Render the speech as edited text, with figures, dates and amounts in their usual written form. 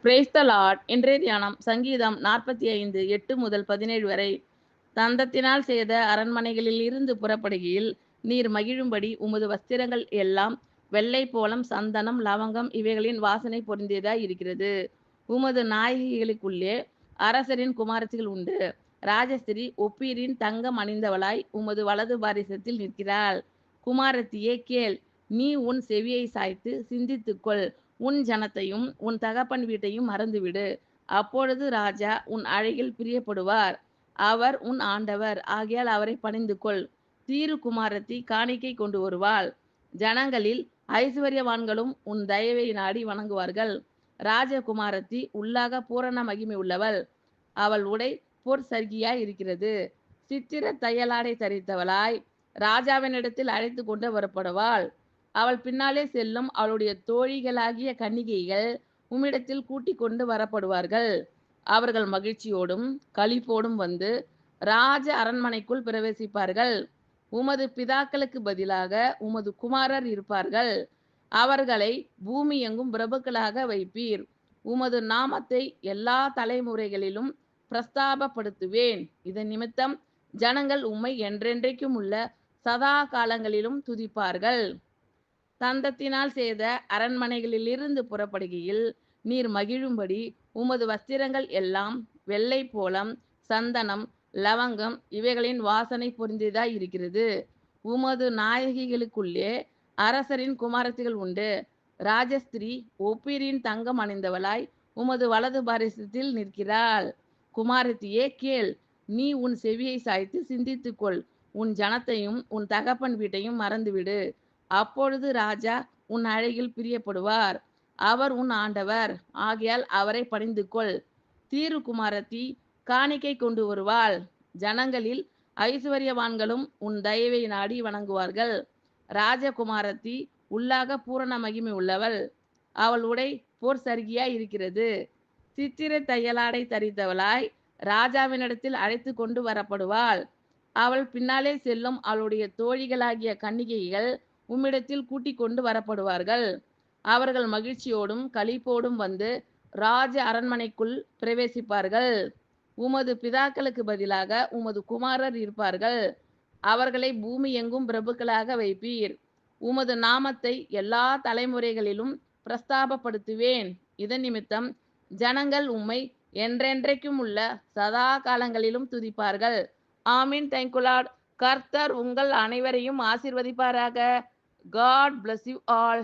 Praise the Lord. இன்றைய தியானம் சங்கீதம் 45:8 முதல் 17 வரை. தந்தத்தினால் செய்த அரண்மனைகளில் இருந்து புறப்படுகையில் நீர் மகிழும்படி உமது வஸ்திரங்கள் எல்லாம் வெள்ளை போலம், சந்தனம், லவங்கம் இவைகளின் வாசனை பொருந்தியதாய் இருக்கிறது. உமது நாயகிகளுக்குள்ளே அரசரின் குமாரத்திகள் உண்டு. ராஜஸ்திரி ஒப்பீரின் தங்கம் அணிந்தவளாய் உமது வலது பாரிசத்தில் நிற்கிறாள். குமாரத்தியே கேள், நீ உன் செவியை சாய்த்து சிந்தித்துக்கொள். உன் ஜனத்தையும் உன் தகப்பன் வீட்டையும் மறந்துவிடு. அப்பொழுது ராஜா உன் அழகில் பிரியப்படுவார். அவர் உன் ஆண்டவர், ஆகையால் அவரை பணிந்து கொள். தீரு குமாரத்தி காணிக்கை கொண்டு வருவாள். ஜனங்களில் ஐஸ்வர்யவான்களும் உன் தயவை நாடி வணங்குவார்கள். ராஜகுமாரத்தி உள்ளாக பூரண மகிமை உள்ளவள். அவள் உடை பொற் சர்கியாய் இருக்கிறது. சித்திர தையலாடை தரித்தவளாய் ராஜாவினிடத்தில் அழைத்து கொண்டு வரப்படுவாள். அவள் பின்னாலே செல்லும் அவளுடைய தோழிகளாகிய கன்னிகைகள் உம்மிடத்தில் கூட்டிக் கொண்டு வரப்படுவார்கள். அவர்கள் மகிழ்ச்சியோடும் களிப்போடும் வந்து ராஜ அரண்மனைக்குள் பிரவேசிப்பார்கள். உமது பிதாக்களுக்கு பதிலாக உமது குமாரர் இருப்பார்கள். அவர்களை பூமி எங்கும் பிரபுக்களாக வைப்பீர். உமது நாமத்தை எல்லா தலைமுறைகளிலும் பிரஸ்தாபப்படுத்துவேன். இதன் நிமித்தம் ஜனங்கள் உம்மை என்றென்றைக்கும் உள்ள சதா காலங்களிலும் துதிப்பார்கள். தந்தத்தினால் செய்த அரண்மனைகளிலிருந்து புறப்படுகையில் நீர் மகிழும்படி உமது வஸ்திரங்கள் எல்லாம் வெள்ளை போலம், சந்தனம், லவங்கம் இவைகளின் வாசனை பொருந்தியதாய் இருக்கிறது. உமது நாயகிகளுக்குள்ளே அரசரின் குமாரத்திகள் உண்டு. ராஜஸ்திரீ ஒப்பீரின் தங்கம் அணிந்தவளாய் உமது வலது பாரிசத்தில் நிற்கிறாள். குமாரத்தியே கேள், நீ உன் செவியை சாய்த்து சிந்தித்துக்கொள். உன் ஜனத்தையும் உன் தகப்பன் வீட்டையும் மறந்துவிடு. அப்பொழுது ராஜா உன் அழகில் பிரியப்படுவார். அவர் உன் ஆண்டவர், ஆகையால் அவரை பணிந்து கொள். தீரு குமாரத்தி காணிக்கை கொண்டு வருவாள். ஜனங்களில் ஐஸ்வர்யவான்களும் உன் தயவை நாடி வணங்குவார்கள். ராஜகுமாரத்தி உள்ளாக பூரண மகிமை உள்ளவள். அவள் உடை போர் சர்கியாய் இருக்கிறது. சித்திர தையலாடை தரித்தவளாய் ராஜாவினிடத்தில் அழைத்து கொண்டு வரப்படுவாள். அவள் பின்னாலே செல்லும் அவளுடைய தோழிகளாகிய கன்னிகைகள் உம்மிடத்தில் கூட்டிக் கொண்டு வரப்படுவார்கள். அவர்கள் மகிழ்ச்சியோடும் களிப்போடும் வந்து ராஜ அரண்மனைக்குள் பிரவேசிப்பார்கள். உமது பிதாக்களுக்கு பதிலாக உமது குமாரர் இருப்பார்கள். அவர்களை பூமி எங்கும் பிரபுக்களாக வைப்பீர். உமது நாமத்தை எல்லா தலைமுறைகளிலும் பிரஸ்தாபப்படுத்துவேன். இதன் நிமித்தம் ஜனங்கள் உம்மை என்றென்றைக்கும் உள்ள சதா காலங்களிலும் துதிப்பார்கள். ஆமீன். Thank you Lord. கர்த்தர் உங்கள் அனைவரையும் ஆசீர்வதிப்பாராக. God bless you all.